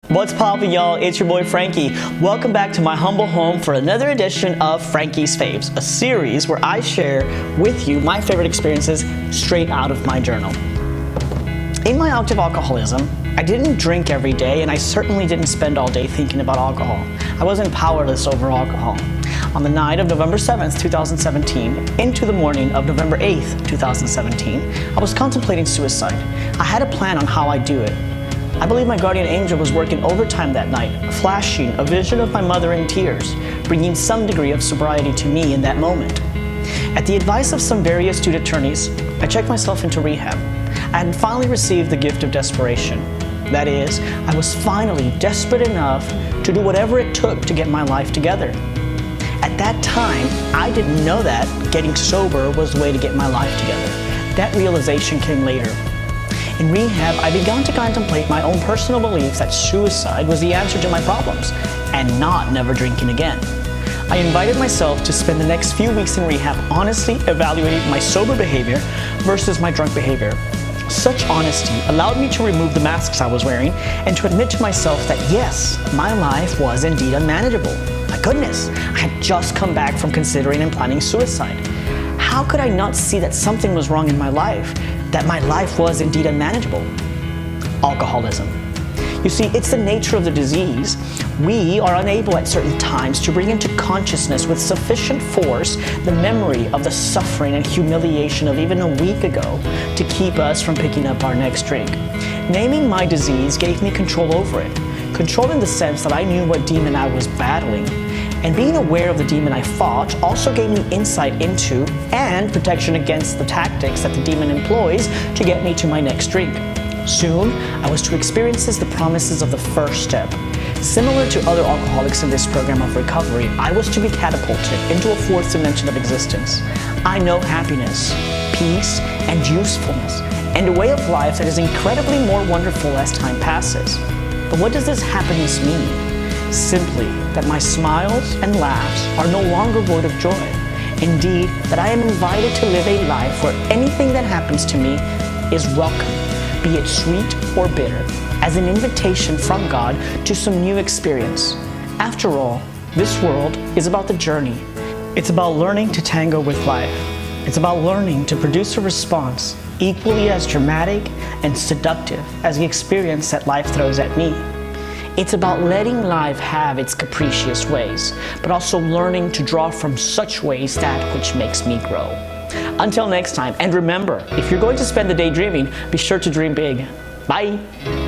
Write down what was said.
What's poppin', y'all? It's your boy Frankie. Welcome back to my humble home for another edition of Frankie's Faves, a series where I share with you my favorite experiences straight out of my journal. In my active alcoholism, I didn't drink every day, and I certainly didn't spend all day thinking about alcohol. I wasn't powerless over alcohol. On the night of November 7th, 2017, into the morning of November 8th, 2017, I was contemplating suicide. I had a plan on how I'd do it. I believe my guardian angel was working overtime that night, flashing a vision of my mother in tears, bringing some degree of sobriety to me in that moment. At the advice of some very astute attorneys, I checked myself into rehab. I had finally received the gift of desperation. That is, I was finally desperate enough to do whatever it took to get my life together. At that time, I didn't know that getting sober was the way to get my life together. That realization came later. In rehab, I began to contemplate my own personal belief that suicide was the answer to my problems, and not never drinking again. I invited myself to spend the next few weeks in rehab honestly evaluating my sober behavior versus my drunk behavior. Such honesty allowed me to remove the masks I was wearing and to admit to myself that yes, my life was indeed unmanageable. My goodness, I had just come back from considering and planning suicide. How could I not see that something was wrong in my life? That my life was indeed unmanageable? Alcoholism. You see, it's the nature of the disease. We are unable at certain times to bring into consciousness with sufficient force the memory of the suffering and humiliation of even a week ago to keep us from picking up our next drink. Naming my disease gave me control over it. Control in the sense that I knew what demon I was battling. And being aware of the demon I fought also gave me insight into and protection against the tactics that the demon employs to get me to my next drink. Soon, I was to experience the promises of the first step. Similar to other alcoholics in this program of recovery, I was to be catapulted into a fourth dimension of existence. I know happiness, peace, and usefulness, and a way of life that is incredibly more wonderful as time passes. But what does this happiness mean? Simply that my smiles and laughs are no longer void of joy. Indeed, that I am invited to live a life where anything that happens to me is welcome, be it sweet or bitter, as an invitation from God to some new experience. After all, this world is about the journey. It's about learning to tango with life. It's about learning to produce a response equally as dramatic and seductive as the experience that life throws at me. It's about letting life have its capricious ways, but also learning to draw from such ways that which makes me grow. Until next time, and remember, if you're going to spend the day dreaming, be sure to dream big. Bye!